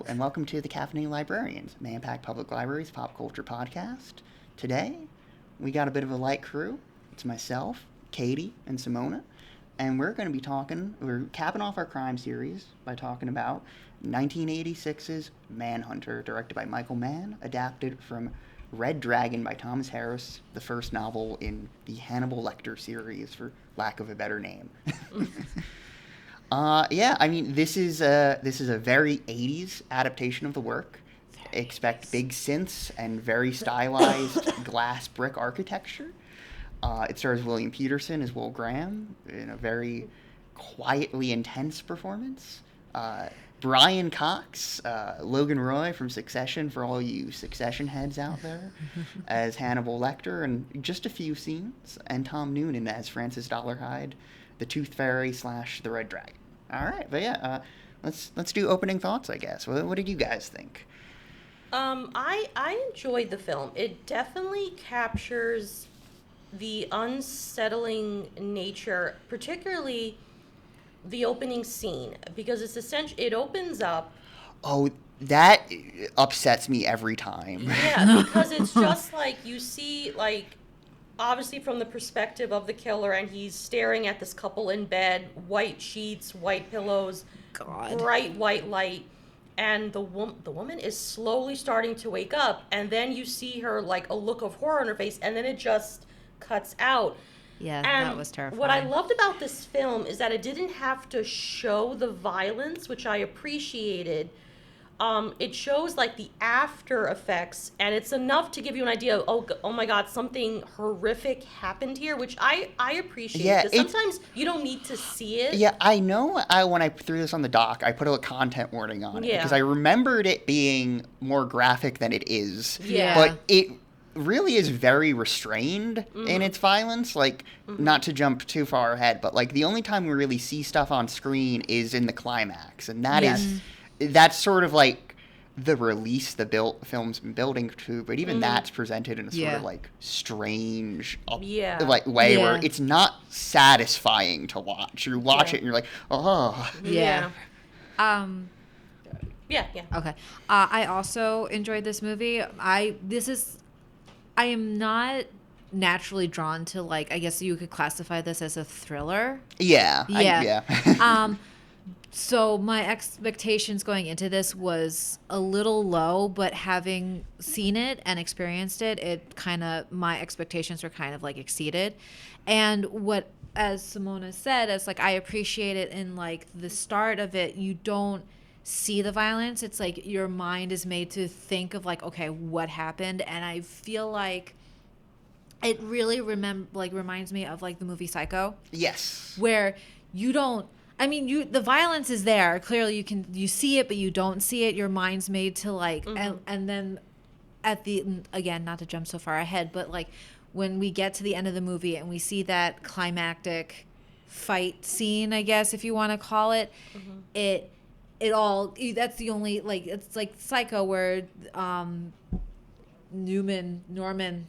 and welcome to the Caffeinated Librarians, Manpack Public Library's pop culture podcast. Today, we got a bit of a light crew. It's myself, Katie, and Simona, and we're capping off our crime series by talking about 1986's Manhunter, directed by Michael Mann, adapted from Red Dragon by Thomas Harris, the first novel in the Hannibal Lecter series, for lack of a better name. This is a very 80s adaptation of the work. Expect big synths and very stylized glass brick architecture. It stars William Peterson as Will Graham in a very quietly intense performance. Brian Cox, Logan Roy from Succession, for all you Succession heads out there, as Hannibal Lecter, and just a few scenes, and Tom Noonan as Francis Dollarhide, the Tooth Fairy / the Red Dragon. All right, but yeah, let's do opening thoughts, I guess. What did you guys think? I enjoyed the film. It definitely captures the unsettling nature, particularly the opening scene, because it opens up. Oh, that upsets me every time. Yeah, because it's just like you see, obviously from the perspective of the killer, and he's staring at this couple in bed, white sheets, white pillows, bright white light, and the woman is slowly starting to wake up, and then you see her, like, a look of horror on her face, and then it just cuts out. Yeah, and that was terrifying. What I loved about this film is that it didn't have to show the violence, which I appreciated. It shows, like, the after effects, and it's enough to give you an idea of, oh my God, something horrific happened here, which I appreciate. Yeah, because sometimes you don't need to see it. Yeah, I know. When I threw this on the doc, I put a content warning on it because I remembered it being more graphic than it is. Yeah. But it really is very restrained in its violence. Like, not to jump too far ahead, but, like, the only time we really see stuff on screen is in the climax, and that's sort of like the release the film's been building to, but even that's presented in a sort of like strange way where it's not satisfying to watch. You watch it and you're like, oh. Yeah. Okay. I also enjoyed this movie. I am not naturally drawn to, like, I guess you could classify this as a thriller. Yeah. So my expectations going into this was a little low, but having seen it and experienced it, my expectations were kind of, like, exceeded. And what, as Simona said, as, like, I appreciate it in, like, the start of it, you don't see the violence. It's like your mind is made to think of, like, okay, what happened? And I feel like it really reminds me of, like, the movie Psycho. Yes. Where you don't, the violence is there. Clearly you see it, but you don't see it. Your mind's made to, like, and then again, not to jump so far ahead, but, like, when we get to the end of the movie and we see that climactic fight scene, I guess, if you want to call it, that's the only, like, it's like Psycho where Norman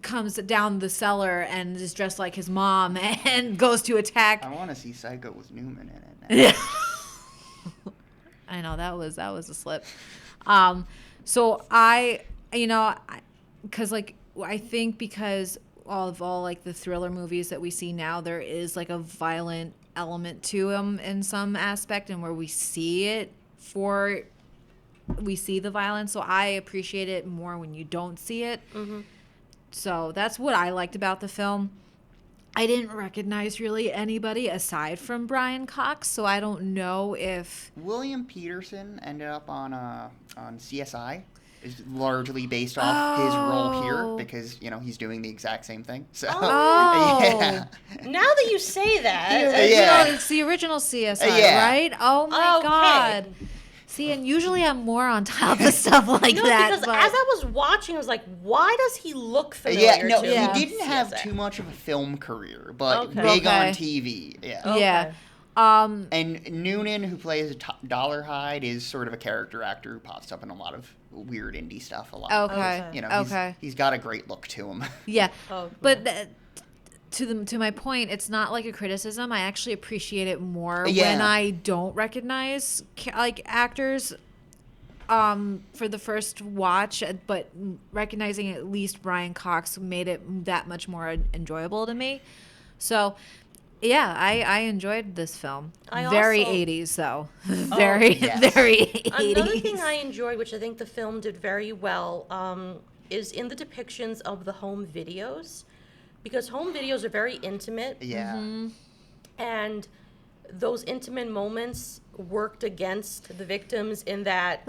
comes down the cellar and is dressed like his mom and goes to attack. I want to see Psycho with Newman in it now. I know that was a slip. So I think because of all, like, the thriller movies that we see now, there is, like, a violent element to them in some aspect, and where we see the violence. So I appreciate it more when you don't see it. So that's what I liked about the film. I didn't recognize really anybody aside from Brian Cox, so I don't know if William Peterson ended up on CSI. Is largely based off his role here because, he's doing the exact same thing. So, yeah. Now that you say that, it's the original CSI, right? Oh my God. See, and usually I'm more on top of stuff like that. Because as I was watching, I was like, why does he look familiar? He didn't have too much of a film career, but big on TV. Yeah. And Noonan, who plays Dollarhide, is sort of a character actor who pops up in a lot of weird indie stuff a lot. Okay. He's got a great look to him. Yeah. But to my point, it's not like a criticism. I actually appreciate it more Yeah. when I don't recognize like actors for the first watch, but recognizing at least Brian Cox made it that much more enjoyable to me. So, yeah, I enjoyed this film. Very also- 80s though. Very yes. very 80s. Another thing I enjoyed, which I think the film did very well, is in the depictions of the home videos, because home videos are very intimate, Yeah. and those intimate moments worked against the victims in that,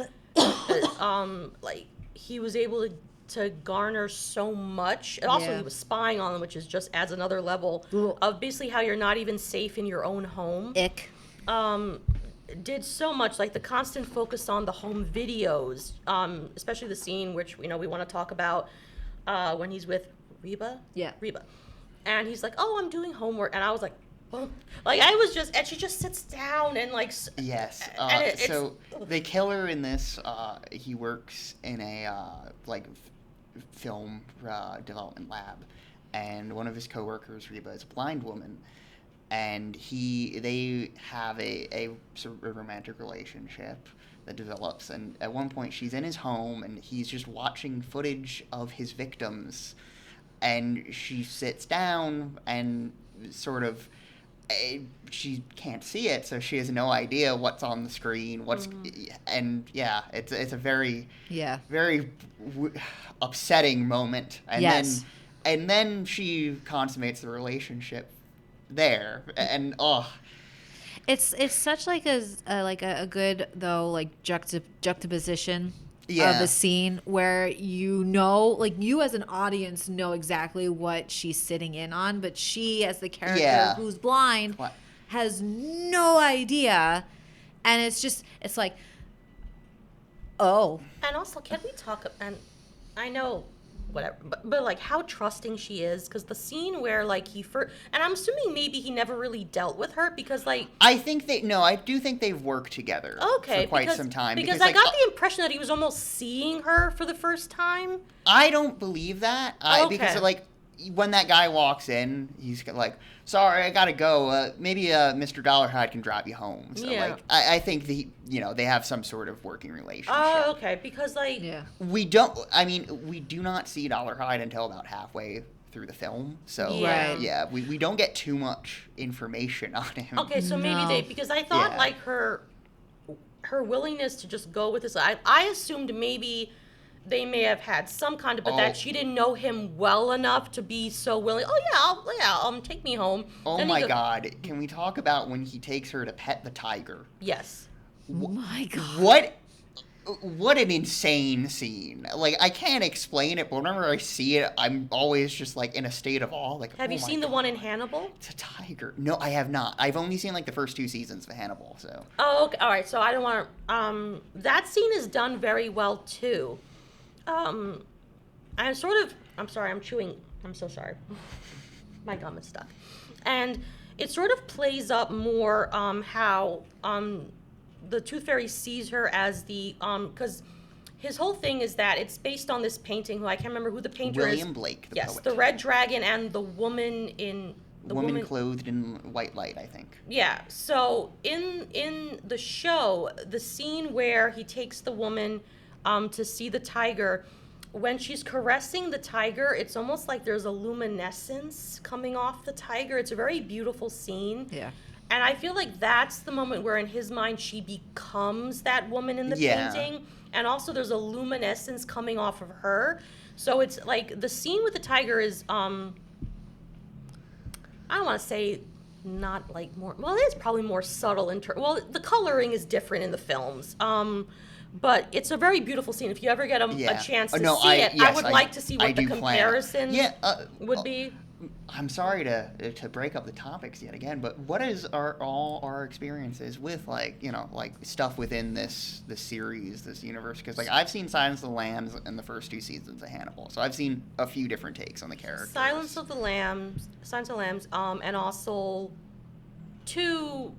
like, he was able to garner so much, and also Yeah. he was spying on them, which is just adds another level of basically how you're not even safe in your own home. Ick. Did so much, like the constant focus on the home videos, especially the scene which we want to talk about, when he's with Reba. Yeah. Reba, and he's like, "Oh, I'm doing homework," and I was like, "Oh," like I was just, and she just sits down and like. Yes. And So the killer in this, he works in a film development lab, and one of his coworkers, Reba, is a blind woman, and they have a sort of romantic relationship that develops. And at one point, she's in his home, and he's just watching footage of his victims, and she sits down and sort of. She can't see it, so she has no idea what's on the screen. And yeah, it's a very upsetting moment. And Yes. then she consummates the relationship there, and It's such like a good though like juxtaposition of Yeah. a scene where you as an audience know exactly what she's sitting in on, but she as the character Yeah. who's blind What? has no idea, and it's like, oh, And also, can we talk? And I know, whatever, but like how trusting she is, because the scene where like he first, and I'm assuming maybe he never really dealt with her, because like. I do think they've worked together Okay, for quite because, some time. Because like, I got the impression that he was almost seeing her for the first time. I don't believe that. Because like when that guy walks in, he's like, "Sorry, I gotta go. Maybe Mr. Dollarhide can drive you home." So Yeah. like, I think they have some sort of working relationship. Oh, okay, because like. yeah. We do not see Dollarhide until about halfway through the film. So Yeah. Right. yeah, we don't get too much information on him. Okay, so maybe No. because I thought Yeah. like her willingness to just go with this. I assumed maybe they may have had some kind of, but Oh. that she didn't know him well enough to be so willing. Oh yeah, take me home. Oh Then he my God! Can we talk about when he takes her to pet the tiger? Yes. Oh my God. What an insane scene. Like, I can't explain it, but whenever I see it, I'm always just like in a state of awe. Like, Have you seen the one in Hannibal? It's a tiger. No, I have not. I've only seen like the first 2 seasons of Hannibal. So Oh, okay. All right. So I don't want to. That scene is done very well too. I'm sorry. I'm chewing. I'm so sorry. My gum is stuck, and it sort of plays up more how the Tooth Fairy sees her as the because his whole thing is that it's based on this painting. Who I can't remember who the painter is. William Blake, the Yes, poet. the red dragon and the woman in the woman clothed in white light, I think. Yeah. So in the show, the scene where he takes the woman to see the tiger, when she's caressing the tiger, it's almost like there's a luminescence coming off the tiger. It's a very beautiful scene. Yeah. And I feel like that's the moment where in his mind she becomes that woman in the Yeah. painting. And also there's a luminescence coming off of her. So it's like the scene with the tiger is I don't want to say not like more, well, it is probably more subtle well, the coloring is different in the films. But it's a very beautiful scene. If you ever get a chance to see it, I would like to see what the comparison would be. I'm sorry to break up the topics yet again, but what is all our experiences with like stuff within this series, this universe? Because like I've seen Silence of the Lambs in the first 2 seasons of Hannibal, so I've seen a few different takes on the characters. Silence of the Lambs, and also 2.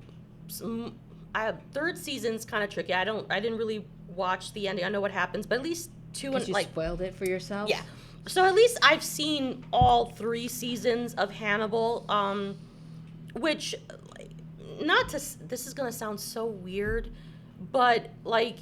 Third season's kind of tricky. I didn't really watch the ending. I know what happens, but at least 2 and You like spoiled it for yourself. yeah. So at least I've seen all 3 seasons of Hannibal, which, not to, this is gonna sound so weird, but like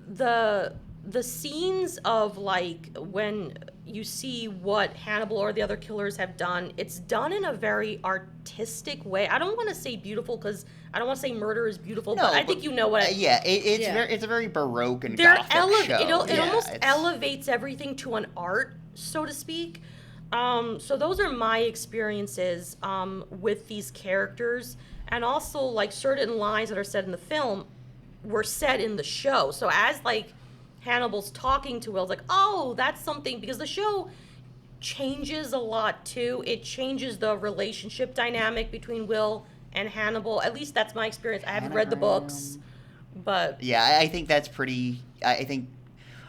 the scenes of like when you see what Hannibal or the other killers have done, it's done in a very artistic way. I don't want to say beautiful because I don't want to say murder is beautiful, but I think you know what. It's a very baroque and They're gothic show. it almost elevates everything to an art, so to speak. So those are my experiences with these characters, and also like certain lines that are said in the film were said in the show. So as like Hannibal's talking to Will, it's like, oh, that's something, because the show changes a lot too. It changes the relationship dynamic between Will and Hannibal. At least that's my experience. I haven't read the books, but yeah, I think that's pretty. I think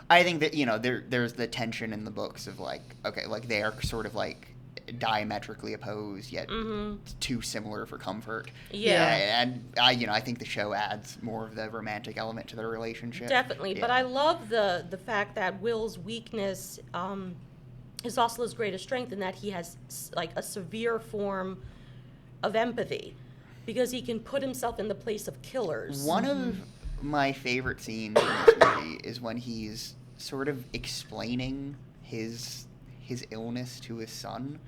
that, you know, there's the tension in the books of like, okay, like they are sort of like diametrically opposed yet too similar for comfort. Yeah. And I think the show adds more of the romantic element to their relationship. Definitely. Yeah. But I love the fact that Will's weakness is also his greatest strength, in that he has like a severe form of empathy, because he can put himself in the place of killers. One of my favorite scenes in this movie is when he's sort of explaining his illness to his son,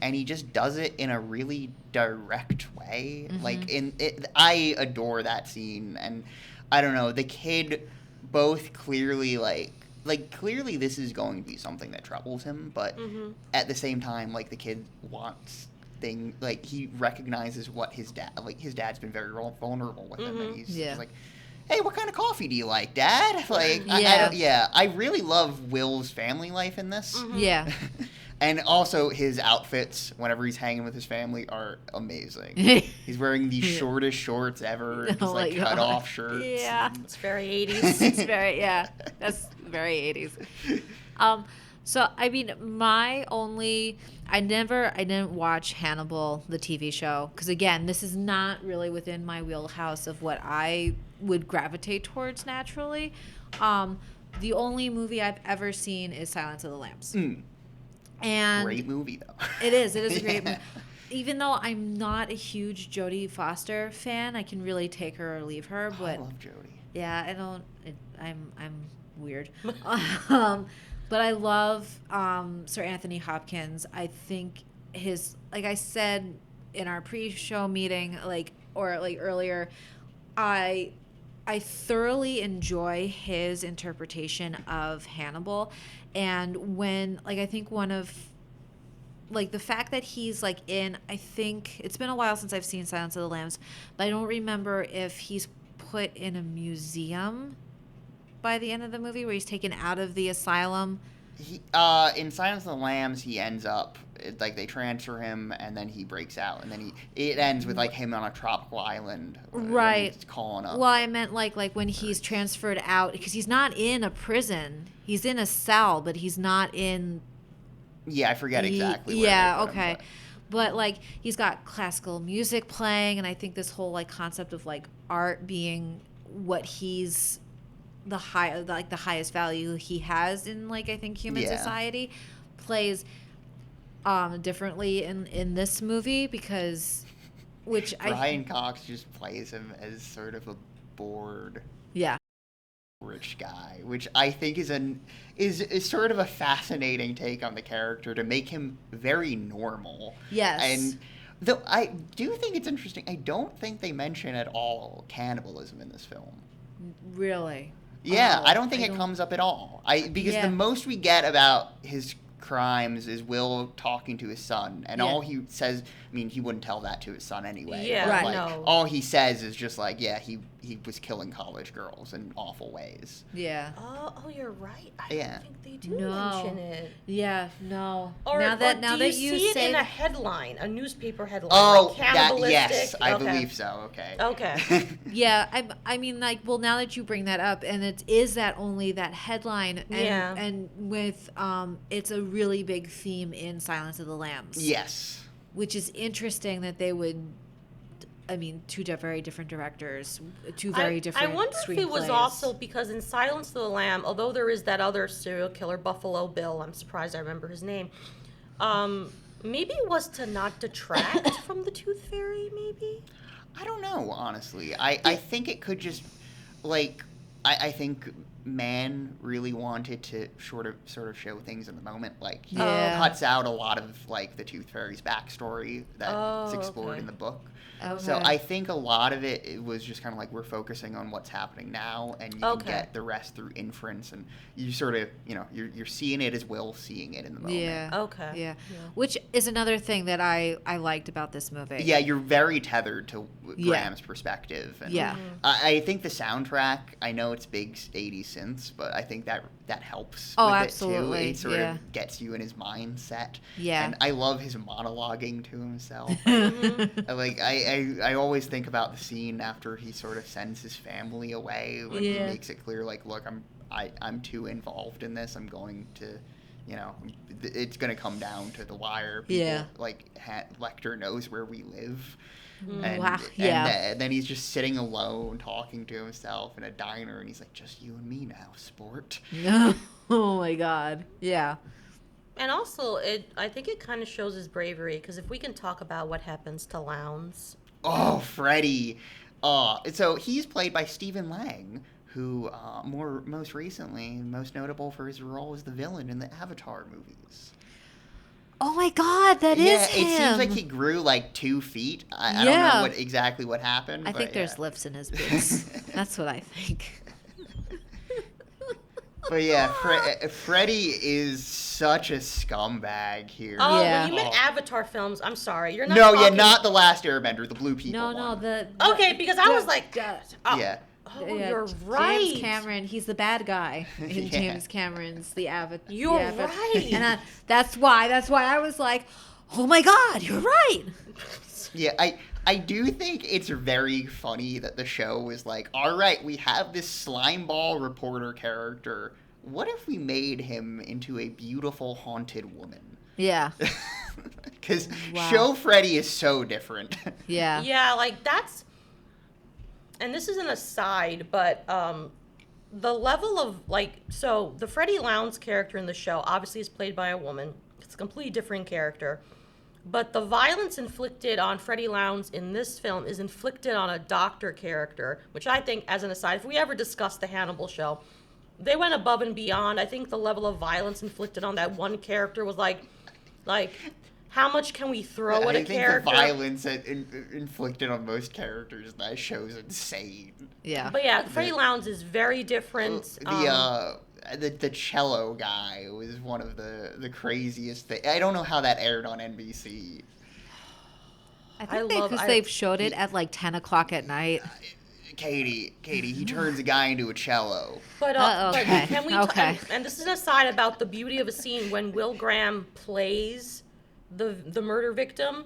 and he just does it in a really direct way. I adore that scene, and I don't know, the kid both clearly clearly this is going to be something that troubles him, but at the same time, like, the kid wants thing, like, he recognizes what his dad's been very vulnerable with him, and he's just like, hey, what kind of coffee do you like, Dad? Like, I really love Will's family life in this. Yeah. And also his outfits whenever he's hanging with his family are amazing. He's wearing the shortest shorts ever, and just like cut off shirts. Yeah. It's very 80s. It's very, that's very 80s. So, I mean, I didn't watch Hannibal, the TV show, because again, this is not really within my wheelhouse of what I would gravitate towards naturally. The only movie I've ever seen is Silence of the Lambs. And great movie, though. It is a great movie. Even though I'm not a huge Jodie Foster fan, I can really take her or leave her. But I love Jodie. Yeah, I'm weird. But I love Sir Anthony Hopkins. I think his, like I said in our pre-show meeting, earlier, I thoroughly enjoy his interpretation of Hannibal. And when, I think one of, the fact that he's, I think, it's been a while since I've seen Silence of the Lambs, but I don't remember if he's put in a museum by the end of the movie, where he's taken out of the asylum. In Silence of the Lambs, he ends up, they transfer him, and then he breaks out, and then it ends with him on a tropical island, right? He's calling up. Well, I meant like when he's transferred out, because he's not in a prison; he's in a cell, but he's not in. Yeah, I forget exactly. Yeah, okay, but he's got classical music playing, and I think this whole concept of art being what he's the highest value he has in I think human society plays differently in this movie, because Brian Cox just plays him as sort of a bored rich guy, which I think is sort of a fascinating take on the character, to make him very normal. Yes. And though I do think it's interesting, I don't think they mention at all cannibalism in this film. Really? Yeah, I don't think it comes up at all. Because the most we get about his crimes is Will talking to his son, and all he says, I mean, he wouldn't tell that to his son anyway. Yeah, but, no. All he says is just he was killing college girls in awful ways. Yeah. Oh, you're right. I don't think they do mention it. Yeah, no. Or, now that you see it in a headline, a newspaper headline? Oh, cannibalistic? I believe so. Okay. Okay. Yeah, I mean, now that you bring that up, and it is only that headline, and with it's a really big theme in Silence of the Lambs. Yes. Which is interesting that they would I mean, very different directors, two very different I wonder if it was screenplays. also because in Silence of the Lamb, although there is that other serial killer, Buffalo Bill, I'm surprised I remember his name. Maybe it was to not detract from the Tooth Fairy, maybe? I don't know, honestly. I think it could just, like, I think Mann really wanted to sort of show things in the moment. Like, he cuts out a lot of, like, the Tooth Fairy's backstory that's explored in the book. Okay. So I think a lot of it was just kind of like, we're focusing on what's happening now, and you can get the rest through inference, and you sort of, you're seeing it as Will seeing it in the moment. Yeah. Okay. Yeah. Which is another thing that I liked about this movie. Yeah, you're very tethered to Graham's perspective. And I think the soundtrack, I know it's big 80s synths, but I think that helps with absolutely. it too. It sort of gets you in his mindset. Yeah. And I love his monologuing to himself. I always think about the scene after he sort of sends his family away, when he makes it clear, like, look, I'm too involved in this. I'm going to, it's going to come down to the wire. People, like, Lecter knows where we live. And then he's just sitting alone, talking to himself in a diner, and he's like, just you and me now, sport. Oh my God. Yeah. And also, I think it kind of shows his bravery, because if we can talk about what happens to Lowndes. Oh, Freddy. So he's played by Stephen Lang, who most recently, most notable for his role as the villain in the Avatar movies. Oh my God, that is him. It seems like he grew like 2 feet. I don't know exactly what happened. I think there's lifts in his boots. That's what I think. But yeah, Freddy is such a scumbag here. Oh, when you meant Avatar films, I'm sorry. You're not not The Last Airbender, the blue people one. Okay, because I was like... Yeah. Oh, you're right. James Cameron, he's the bad guy in James Cameron's The Avatar. You're right. And that's why I was like, oh my God, you're right. Yeah, I do think it's very funny that the show was like, all right, we have this slimeball reporter character. What if we made him into a beautiful haunted woman? Yeah. Because show Freddy is so different. Yeah. Yeah, like that's... And this is an aside, but the level of, like... So, the Freddy Lowndes character in the show obviously is played by a woman. It's a completely different character. But the violence inflicted on Freddy Lowndes in this film is inflicted on a doctor character, which I think, as an aside, if we ever discuss the Hannibal show, they went above and beyond. I think the level of violence inflicted on that one character was like, how much can we throw at a character? I think the violence inflicted on most characters in that show is insane. Yeah. But yeah, Freddy Lowndes is very different. The cello guy was one of the craziest things. I don't know how that aired on NBC. I think because they've showed it at like 10 o'clock at night. Katie, he turns a guy into a cello. But okay. Can we? And this is an aside about the beauty of a scene when Will Graham plays the murder victim,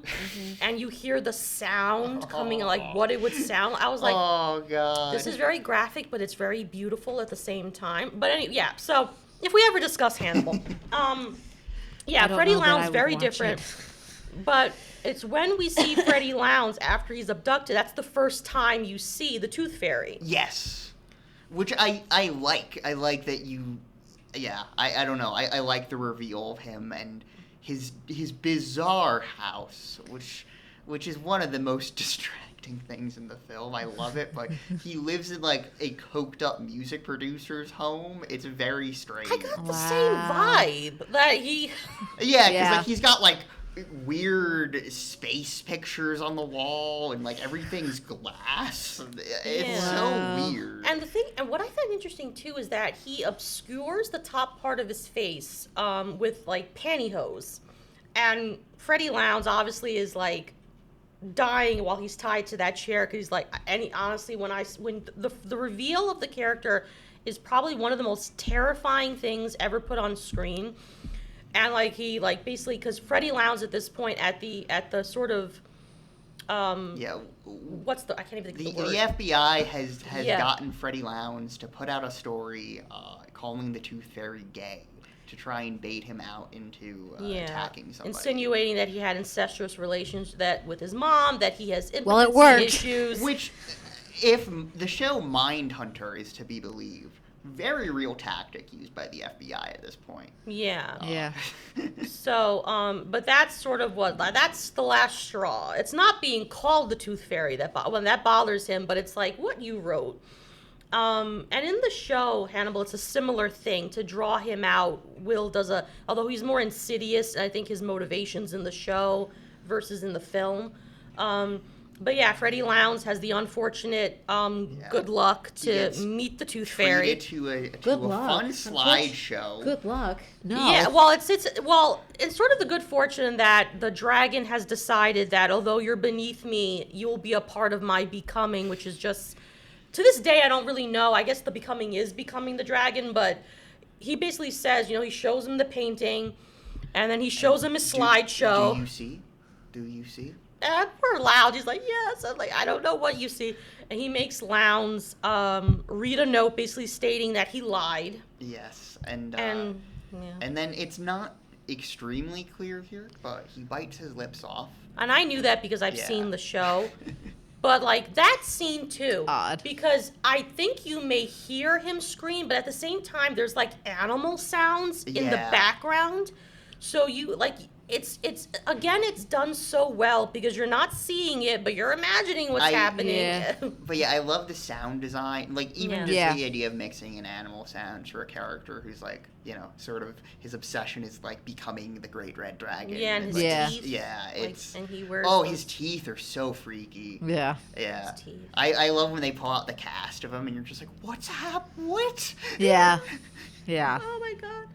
and you hear the sound coming, like what it would sound. I was like, oh God, this is very graphic, but it's very beautiful at the same time. But anyway, yeah. So if we ever discuss Hannibal, Freddy Lowndes very different. But it's when we see Freddy Lowndes after he's abducted, that's the first time you see the Tooth Fairy. Yes, which I like. I like that you. Yeah, I don't know. I like the reveal of him and his bizarre house, which is one of the most distracting things in the film. I love it, but he lives in like a coked up music producer's home. It's very strange. I got the same vibe that he. Yeah, because like he's got like weird space pictures on the wall, and like everything's glass. It's so weird. And what I find interesting too is that he obscures the top part of his face with like pantyhose, and Freddy Lowndes obviously is like dying while he's tied to that chair, because he's like, and honestly, when the reveal of the character is probably one of the most terrifying things ever put on screen. And like he like basically, because Freddy Lowndes at this point at the sort of what's the, I can't even think of the word. The FBI has gotten Freddy Lowndes to put out a story calling the Tooth Fairy gay, to try and bait him out into Yeah, attacking somebody. insinuating that he had incestuous relations with his mom, that he has Well, it impotency worked. issues. Which, if the show Mindhunter is to be believed, very real tactic used by the FBI at this point. Yeah. Yeah. So, but that's sort of that's the last straw. It's not being called the Tooth Fairy that bothers him, but it's like what you wrote. And in the show, Hannibal, it's a similar thing. To draw him out, Will does although he's more insidious, and I think his motivations in the show versus in the film. But yeah, Freddie Lounds has the unfortunate good luck to meet the Tooth Fairy. Treated to a fun slideshow. Good luck. No. Yeah, well, it's sort of the good fortune that the dragon has decided that although you're beneath me, you'll be a part of my becoming, which is just, to this day, I don't really know. I guess the becoming is becoming the dragon, but he basically says, he shows him the painting, and then he shows him his slideshow. Do you see? Poor Lounge, he's like, yes. I'm like, I don't know what you see. And he makes Lounge read a note basically stating that he lied. Yes, and yeah. and then it's not extremely clear here, but he bites his lips off. And I knew that because I've seen the show. But, that scene, too. Odd. Because I think you may hear him scream, but at the same time, there's, animal sounds in the background. So you, it's done so well because you're not seeing it, but you're imagining what's happening. Yeah. But yeah, I love the sound design. Even just the idea of mixing in animal sounds for a character who's sort of his obsession is becoming the great red dragon. Yeah, and his teeth. Yeah, it's. And he wears. His teeth are so freaky. Yeah. Yeah. His teeth. I love when they pull out the cast of him and you're just like, what's happening? What? Yeah. Yeah. Oh my god.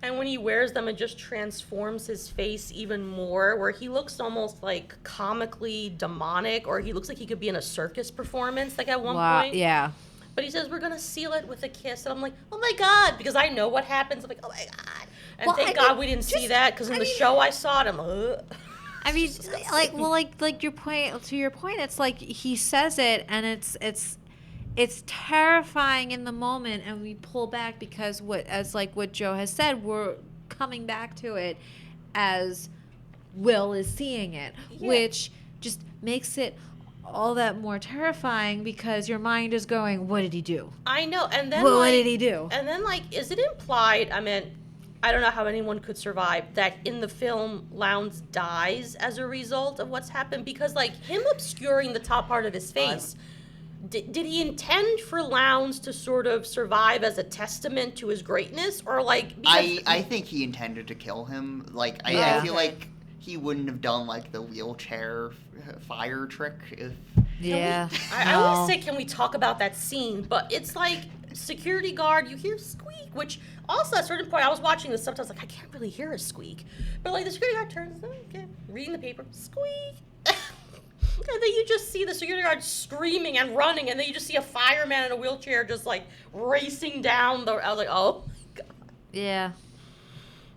And when he wears them, it just transforms his face even more, where he looks almost comically demonic, or he looks like he could be in a circus performance, at one point. Yeah. But he says, we're going to seal it with a kiss. And I'm like, oh my God, because I know what happens. I'm like, oh my God. And thank God we didn't see that, because in the show I saw it, I'm like, ugh. I mean, your point, to your point, it's like he says it and it's terrifying in the moment, and we pull back because what Joe has said, we're coming back to it as Will is seeing it, which just makes it all that more terrifying because your mind is going, what did he do? I know. And then what did he do? And then is it implied, I mean, I don't know how anyone could survive, that in the film Lounds dies as a result of what's happened, because him obscuring the top part of his face, did he intend for Lounds to sort of survive as a testament to his greatness, or I think he intended to kill him. I feel like he wouldn't have done the wheelchair fire trick if. Yeah. I always say, can we talk about that scene? But it's security guard, you hear squeak, which also at a certain point I was watching this sometimes I can't really hear a squeak, but the security guard turns, reading the paper, squeak. And then you just see the security guard screaming and running, and then you just see a fireman in a wheelchair just racing down I was like, oh my God. Yeah.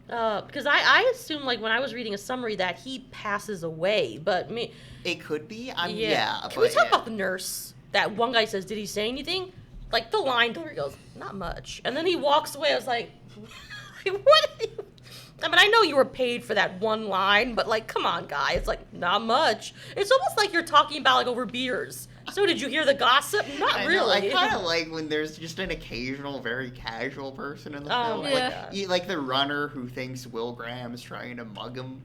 Because I assumed when I was reading a summary that he passes away, but me. It could be. Can we talk about the nurse? That one guy says, did he say anything? The line delivery goes, not much. And then he walks away. I was like, what? I mean, I know you were paid for that one line, but come on, guy. It's not much. It's almost like you're talking about over beers. So did you hear the gossip? Not really. I kind of like when there's just an occasional, very casual person in the film. Yeah. Like the runner who thinks Will Graham's trying to mug him.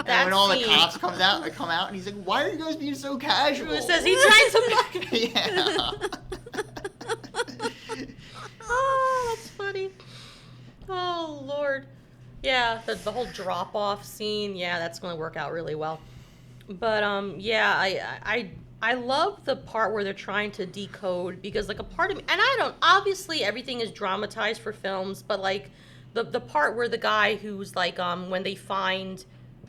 And when all the cops come out, and he's like, "Why are you guys being so casual?" He says he tried to mug him. Yeah. Oh, that's funny. Oh, Lord. Yeah, the whole drop-off scene, that's going to work out really well. But, I love the part where they're trying to decode, because, a part of me, and obviously everything is dramatized for films, but, the part where the guy who's, when they find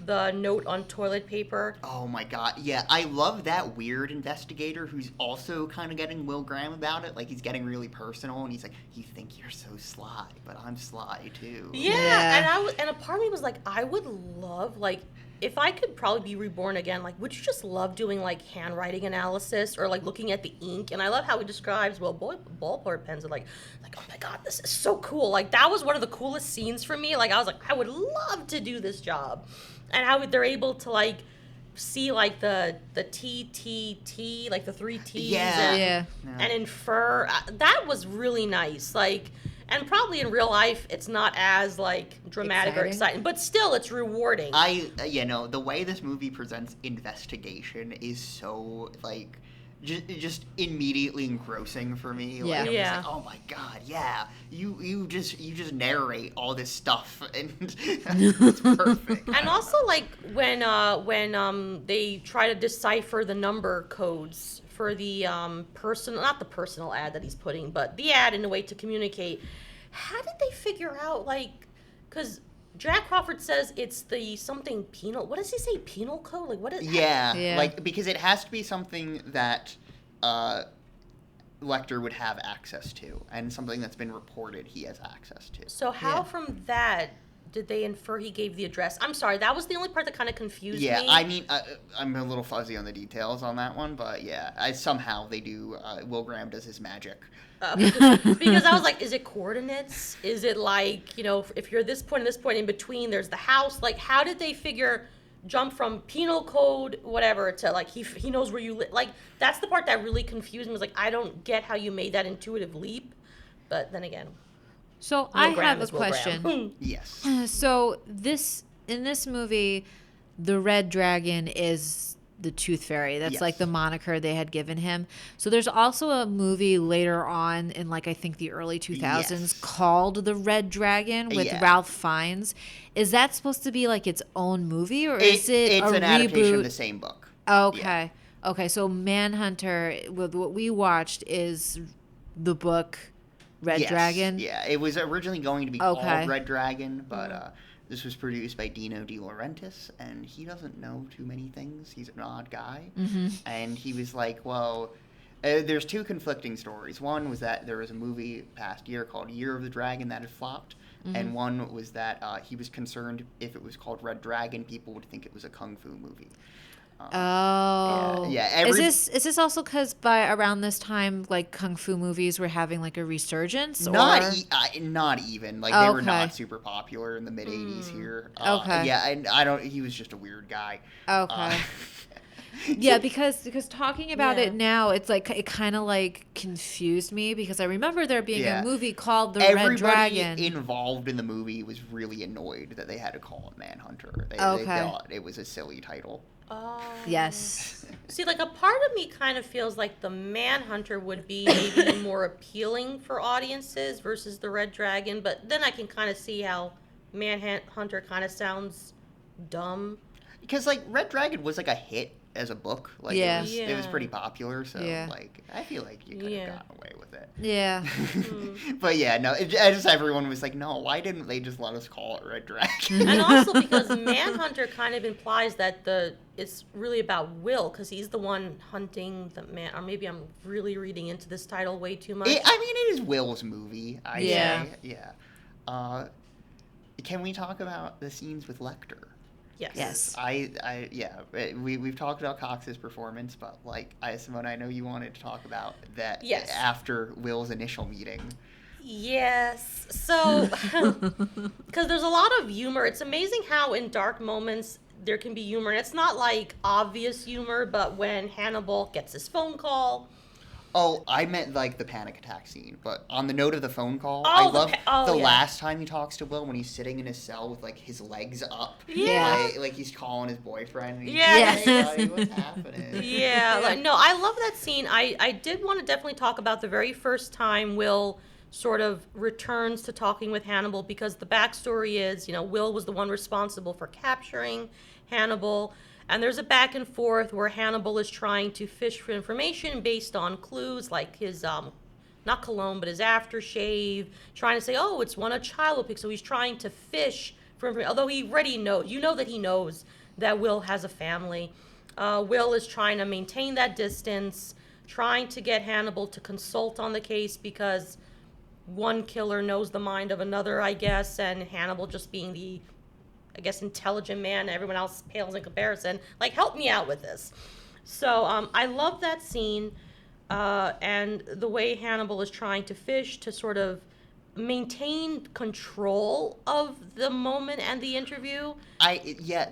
the note on toilet paper. Oh my God, yeah, I love that weird investigator who's also kind of getting Will Graham about it. He's getting really personal, and he's like, "You think you're so sly, but I'm sly too." Yeah. And a part of me was like, I would love if I could probably be reborn again, like, would you just love doing, like, handwriting analysis or, like, looking at the ink? And I love how he describes, well, ballpoint pens are, like, oh, my God, this is so cool. Like, that was one of the coolest scenes for me. Like, I was like, I would love to do this job. And how they're able to, like, see, like, the TTT, like, the 3 T's. Yeah. And infer. That was really nice. Like... And probably in real life, it's not as, like, dramatic or exciting. But still, it's rewarding. The way this movie presents investigation is so, like, just immediately engrossing for me. Like, I'm just like, oh my God, yeah. You just narrate all this stuff, and it's perfect. And also, like, when they try to decipher the number codes for the not the personal ad that he's putting, but the ad in a way to communicate. How did they figure out, like, because Jack Crawford says it's the something penal. What does he say? Penal code? Like, what is? Yeah, like, because it has to be something that Lecter would have access to, and something that's been reported he has access to. So how from that did they infer he gave the address? I'm sorry, that was the only part that kind of confused me. Yeah, I mean, I'm a little fuzzy on the details on that one, but yeah, somehow they do. Will Graham does his magic. Because I was like, is it coordinates? Is it like, if you're this point and this point in between, there's the house? Like, how did they jump from penal code, whatever, to, like, he knows where you live? Like, that's the part that really confused me. Was like, I don't get how you made that intuitive leap. But then again. So I have a question. Yes. So in this movie, the Red Dragon is the Tooth Fairy. That's like the moniker they had given him. So there's also a movie later on in, like, I think the early 2000s called The Red Dragon with Ralph Fiennes. Is that supposed to be like its own movie, or is it it's a an reboot? adaptation of the same book? Okay. Yeah. Okay, so Manhunter, with what we watched, is the book Red Dragon? Yeah, it was originally going to be called Red Dragon, but this was produced by Dino De Laurentiis, and he doesn't know too many things. He's an odd guy. Mm-hmm. And he was like, well, there's two conflicting stories. One was that there was a movie past year called Year of the Dragon that had flopped, and one was that he was concerned if it was called Red Dragon, people would think it was a kung fu movie. Is this also because by around this time, like, kung fu movies were having, like, a resurgence? Not even. Like, they were not super popular in the mid '80s here. Yeah, and he was just a weird guy. Okay. Yeah, because talking about it now, it's like it kind of, like, confused me, because I remember there being a movie called The Red Dragon. Everybody involved in the movie was really annoyed that they had to call it Manhunter. They thought it was a silly title. Oh. Yes. See, like, a part of me kind of feels like the Manhunter would be maybe more appealing for audiences versus the Red Dragon, but then I can kind of see how Manhunter kind of sounds dumb. Because, like, Red Dragon was, like, a hit as a book. Like, it was pretty popular, so, like, I feel like you could have gotten away with it. Yeah. But, everyone was like, no, why didn't they just let us call it Red Dragon? And also because Manhunter kind of implies that it's really about Will, because he's the one hunting the man. Or maybe I'm really reading into this title way too much. It is Will's movie, I'd say. Yeah. Can we talk about the scenes with Lecter? Yes. We've talked about Cox's performance, but, like, Simone, I know you wanted to talk about that after Will's initial meeting. Yes. So, because there's a lot of humor. It's amazing how in dark moments there can be humor. And it's not, like, obvious humor, but when Hannibal gets his phone call. Oh, I meant, like, the panic attack scene. But on the note of the phone call, I love the last time he talks to Will when he's sitting in his cell with, like, his legs up. Yeah. Like he's calling his boyfriend. And he's like, hey, buddy, what's happening? Yeah. Like, no, I love that scene. I did want to definitely talk about the very first time Will sort of returns to talking with Hannibal, because the backstory is, Will was the one responsible for capturing Hannibal. And there's a back and forth where Hannibal is trying to fish for information based on clues like his, not cologne, but his aftershave, trying to say, oh, it's one a child will pick. So he's trying to fish for information, although he already knows, that he knows that Will has a family. Will is trying to maintain that distance, trying to get Hannibal to consult on the case, because one killer knows the mind of another, I guess, and Hannibal just being the I guess, intelligent man. Everyone else pales in comparison. Like, help me out with this. So I love that scene, and the way Hannibal is trying to fish to sort of maintain control of the moment and the interview.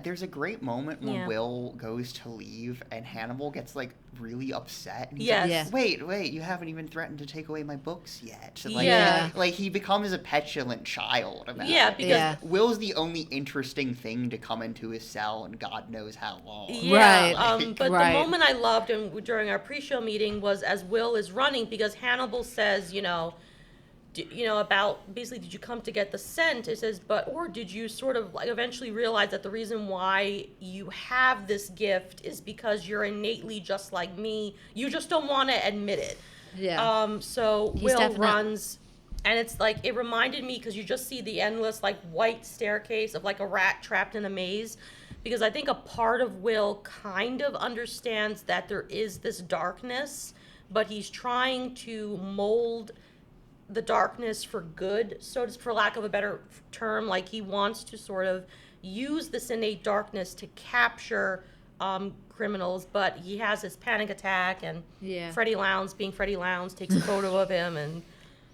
There's a great moment when Yeah. Will goes to leave and Hannibal gets like really upset. And he's Yes. like, Yeah. wait, you haven't even threatened to take away my books yet. Yeah. Like he becomes a petulant child about Yeah, it. because Yeah. Will's the only interesting thing to come into his cell in God knows how long. Yeah, Right. but Right. the moment I loved and during our pre-show meeting was as Will is running, because Hannibal says, about basically, did you come to get the scent? It says, or did you sort of like eventually realize that the reason why you have this gift is because you're innately just like me. You just don't want to admit it. Yeah. So He's Will definite- runs, and it's like, it reminded me, because you just see the endless like white staircase of like a rat trapped in a maze. Because I think a part of Will kind of understands that there is this darkness, but he's trying to mold the darkness for good, for lack of a better term. Like, he wants to sort of use this innate darkness to capture criminals, but he has this panic attack, and Yeah. Freddie Lowndes, being Freddie Lowndes, takes a photo of him, and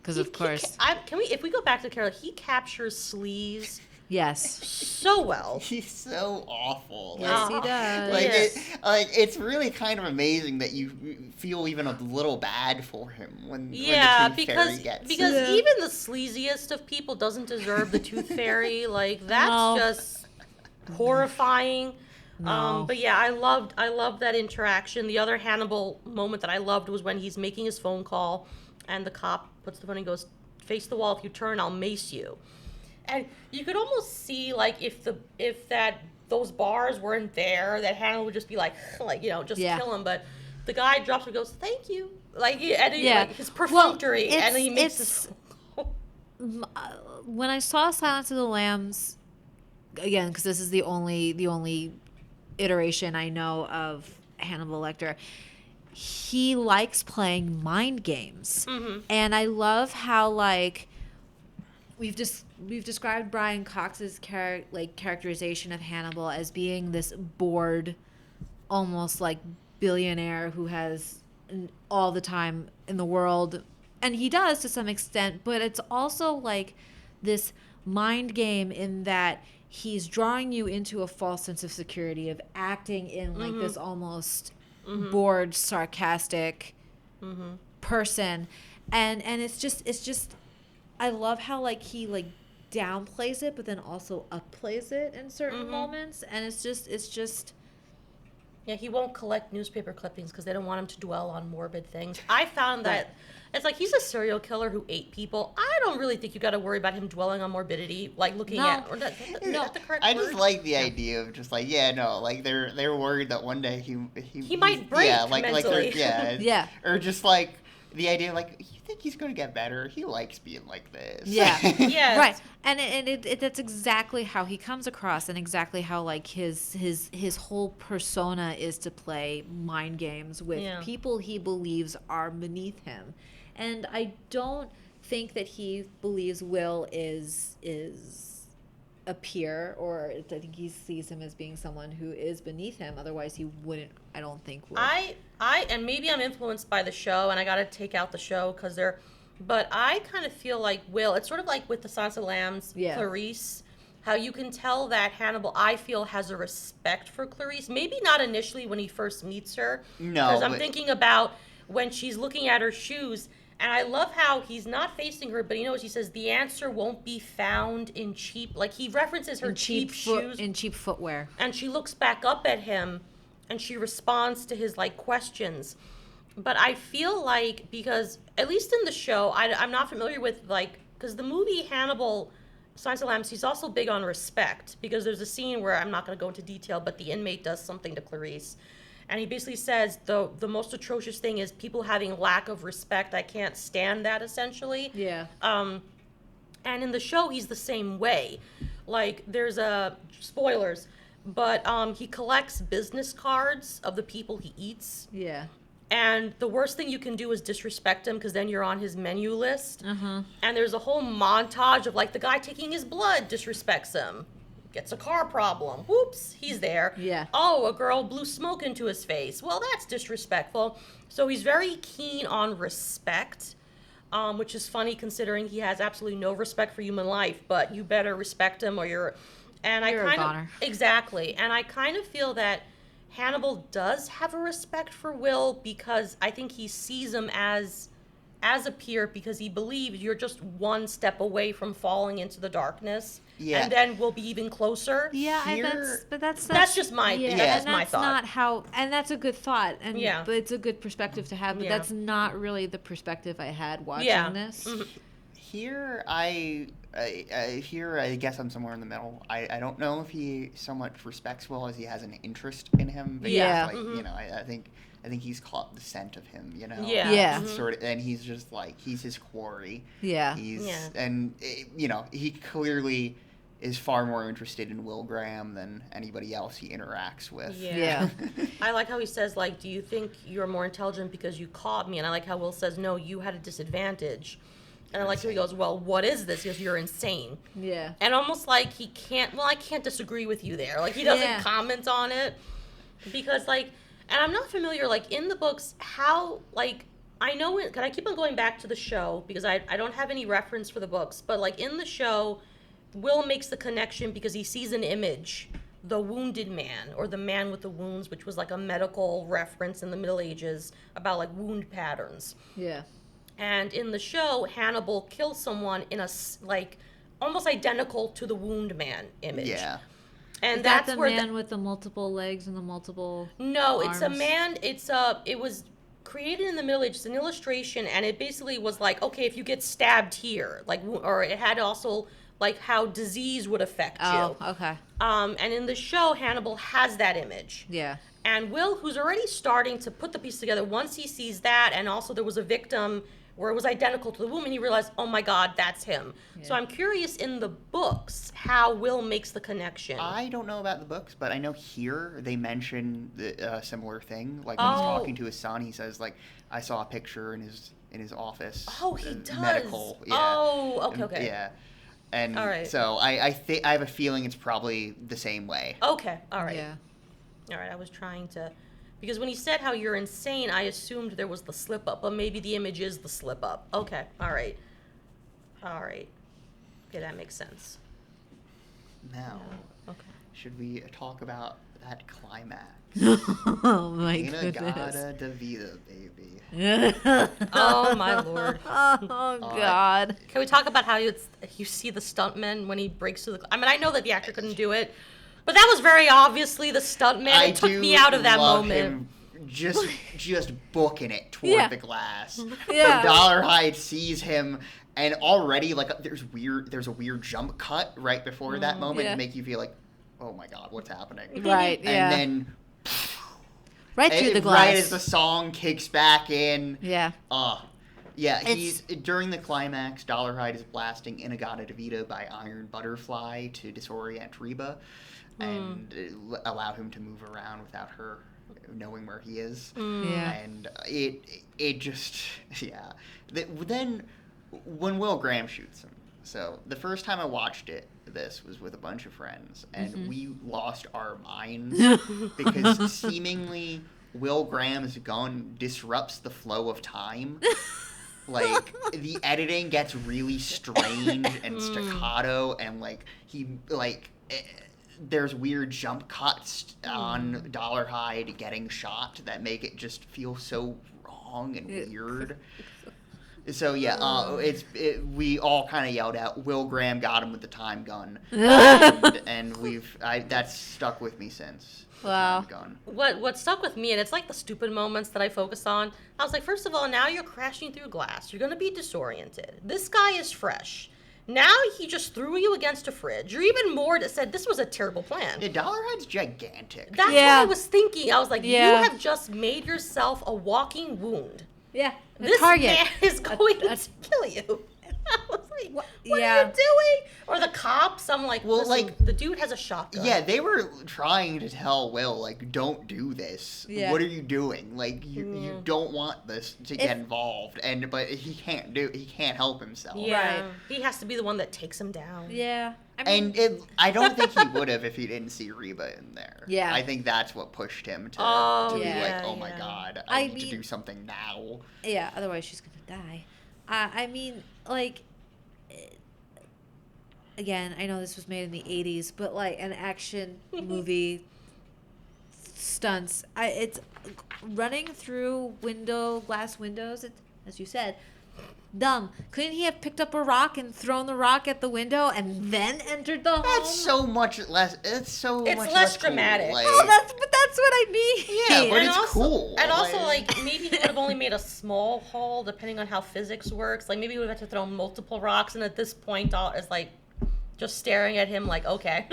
Because of course. if we go back to Carol, he captures sleaze Yes. so well. He's so awful. Yes, he does. Like it's really kind of amazing that you feel even a little bad for him when Yeah, the Tooth Fairy because gets Yeah. even the sleaziest of people doesn't deserve the Tooth Fairy. Like, that's No. just horrifying. No. But yeah, I loved that interaction. The other Hannibal moment that I loved was when he's making his phone call, and the cop puts the phone and goes, "Face the wall. If you turn, I'll mace you." And you could almost see, like, if those bars weren't there, that Hannibal would just be like just Yeah. kill him. But the guy drops and goes, "Thank you," like, and he, Yeah. like, his perfunctory, Well, and then he makes it's- his. When I saw Silence of the Lambs, again, because this is the only iteration I know of Hannibal Lecter, he likes playing mind games. Mm-hmm. And I love how, like, we've described Brian Cox's characterization of Hannibal as being this bored, almost like billionaire who has all the time in the world, and he does to some extent, but it's also like this mind game in that he's drawing you into a false sense of security, of acting in like this almost bored, sarcastic person, and it's just I love how like he like downplays it, but then also upplays it in certain moments, and it's just Yeah, he won't collect newspaper clippings because they don't want him to dwell on morbid things. I found that it's like, he's a serial killer who ate people. I don't really think you got to worry about him dwelling on morbidity, like looking No. at. Or that, is that the correct I word? just like the idea of just like like they're worried that one day he might break they're mentally. Yeah. or just like the idea like, you think he's gonna get better? He likes being like this. Yeah. Yes. Right, and it that's exactly how he comes across, and exactly how like his whole persona is to play mind games with people he believes are beneath him, and I don't think that he believes Will is a peer, or I think he sees him as being someone who is beneath him. Otherwise, he wouldn't. I don't think. Would. And maybe I'm influenced by the show, and I got to take out the show because they're. But I kind of feel like Will. It's sort of like with the Silence of the Lambs, Clarice. How you can tell that Hannibal, I feel, has a respect for Clarice. Maybe not initially when he first meets her. No, because I'm thinking about when she's looking at her shoes. And I love how he's not facing her, but he knows, he says, the answer won't be found in cheap, like he references her cheap shoes. In cheap footwear. And she looks back up at him and she responds to his like questions. But I feel like, because at least in the show, I'm not familiar with like, because the movie Hannibal, Silence of the Lambs, he's also big on respect, because there's a scene where, I'm not going to go into detail, but the inmate does something to Clarice. And he basically says the most atrocious thing is people having lack of respect. I can't stand that, essentially. Yeah. And in the show, he's the same way. Like, there's spoilers, but he collects business cards of the people he eats. Yeah. And the worst thing you can do is disrespect him, because then you're on his menu list. Uh-huh. And there's a whole montage of, like, the guy taking his blood disrespects him. gets a car problem. Whoops, he's there. Yeah. Oh, a girl blew smoke into his face. Well, that's disrespectful. So he's very keen on respect, which is funny considering he has absolutely no respect for human life, but you better respect him or you're... And You're a I kind goner. of... Exactly. And I kind of feel that Hannibal does have a respect for Will because I think he sees him as a peer because he believes you're just one step away from falling into the darkness. Yeah. And then we'll be even closer. Yeah, Here- That's just my that's and my that's thought. not how, and that's a good thought, and Yeah. but it's a good perspective to have. But Yeah. that's not really the perspective I had watching Yeah. this. Mhm. Here, I guess I'm somewhere in the middle. I don't know if he so much respects Will as he has an interest in him. But Yeah. like, Mhm. I think he's caught the scent of him. Yeah. Yeah. Mhm. Sort of, and he's just like he's his quarry. Yeah. He's Yeah. and he clearly is far more interested in Will Graham than anybody else he interacts with. Yeah. I like how he says, like, do you think you're more intelligent because you caught me? And I like how Will says, no, you had a disadvantage. And I like how he goes, well, what is this? He goes, you're insane. Yeah. And almost like he can't, well, I can't disagree with you there. Like, he doesn't Yeah. comment on it. Because, like, and I'm not familiar, like, in the books, how, like, I know it, because I keep on going back to the show, because I don't have any reference for the books, but, like, in the show, Will makes the connection because he sees an image, the wounded man, or the man with the wounds, which was, like, a medical reference in the Middle Ages about, like, wound patterns. Yeah. And in the show, Hannibal kills someone in a, like, almost identical to the wound man image. Yeah. And Is that that's the where man with the multiple legs and the multiple? No, it's a arms? man. It was created in the Middle Ages, an illustration, and it basically was like, okay, if you get stabbed here, like, or it had also like how disease would affect Oh, you. okay. And in the show, Hannibal has that image. Yeah. And Will, who's already starting to put the piece together, once he sees that, and also there was a victim where it was identical to the woman, he realized, oh my God, that's him. Yeah. So I'm curious in the books how Will makes the connection. I don't know about the books, but I know here they mention the similar thing. Like when he's Oh. talking to his son, he says like, "I saw a picture in his office." Oh, he does. Medical. Yeah. Oh, okay. Yeah. And All right. so I think I have a feeling it's probably the same way. Okay, all right. Yeah. All right, I was trying to... Because when he said how you're insane, I assumed there was the slip-up, but maybe the image is the slip-up. Okay, all right. All right. Okay, that makes sense. Now, Okay. should we talk about that climax? Oh my Inagata goodness. de Vida, baby. Oh, my Lord. Oh God. Can we talk about how you see the stuntman when he breaks through the... I mean, I know that the actor couldn't do it, but that was very obviously the stuntman. It took me out of that love moment. Him just booking it toward Yeah. the glass. Yeah. And Dollarhide sees him, and already like there's a weird jump cut right before that moment Yeah. to make you feel like, oh my God, what's happening? Right. Yeah. And then right through the glass. right as the song kicks back in. Yeah. Yeah, It's- he's during the climax. Dollarhide is blasting Inagata de Vida by Iron Butterfly to disorient Reba, and allow him to move around without her knowing where he is. Yeah. And it just then when Will Graham shoots him. So the first time I watched this was with a bunch of friends, and we lost our minds because seemingly Will Graham's gun disrupts the flow of time. Like the editing gets really strange and staccato, and like there's weird jump cuts on Dollarhide getting shot that make it just feel so wrong and weird. So yeah, we all kind of yelled out, "Will Graham got him with the time gun," and that's stuck with me since. the Wow. time gun. What stuck with me, and it's like the stupid moments that I focus on, I was like, first of all, now you're crashing through glass. You're going to be disoriented. This guy is fresh. Now he just threw you against a fridge. Or even more that said this was a terrible plan. Yeah, Dollarhide's gigantic. That's Yeah. what I was thinking. I was like, Yeah. you have just made yourself a walking wound. Yeah. This target. man is going a- to kill you. And I was like, What- what yeah. are you doing? Or the cops, I'm like, Well, listen, like- the dude has a shotgun. Yeah, they were trying to tell Will, like, don't do this. Yeah. What are you doing? Like, you don't want this to get involved. But he can't help himself. Yeah. Right. He has to be the one that takes him down. Yeah. I mean, And I don't think he would have if he didn't see Reba in there. Yeah. I think that's what pushed him to Oh, be yeah, like, oh my yeah. god, I I need to mean- do something now. yeah, otherwise she's gonna die. I mean, like, again, I know this was made in the 80s, but like an action movie stunts. It's running through glass windows. As you said, dumb. Couldn't he have picked up a rock and thrown the rock at the window and then entered the home? That's so much less. It's less less cool. dramatic. Like, Oh, that's what I mean. Yeah, but And it's also, cool. And also, like, maybe he would have only made a small hole, depending on how physics works. Like, maybe he would have had to throw multiple rocks, and at this point, Doll is, like, just staring at him like, okay.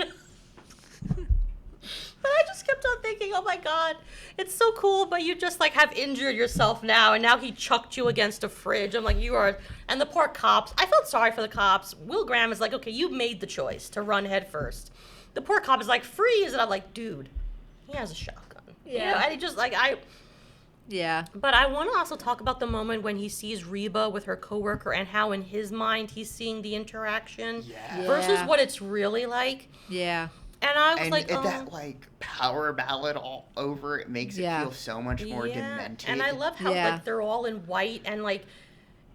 But I just kept on thinking, oh my god, it's so cool, but you just, like, have injured yourself now, and now he chucked you against a fridge. I'm like, you are... And the poor cops, I felt sorry for the cops. Will Graham is like, okay, you made the choice to run head first. The poor cop is like, freeze, and I'm like, dude, he has a shotgun. Yeah. You know, and he just, like, Yeah. But I want to also talk about the moment when he sees Reba with her coworker and how in his mind he's seeing the interaction Yeah. versus Yeah. what it's really like. Yeah. And I was And like, oh. that like power ballad all over it makes it Yeah. feel so much more demented. And I love how Yeah. like they're all in white and like,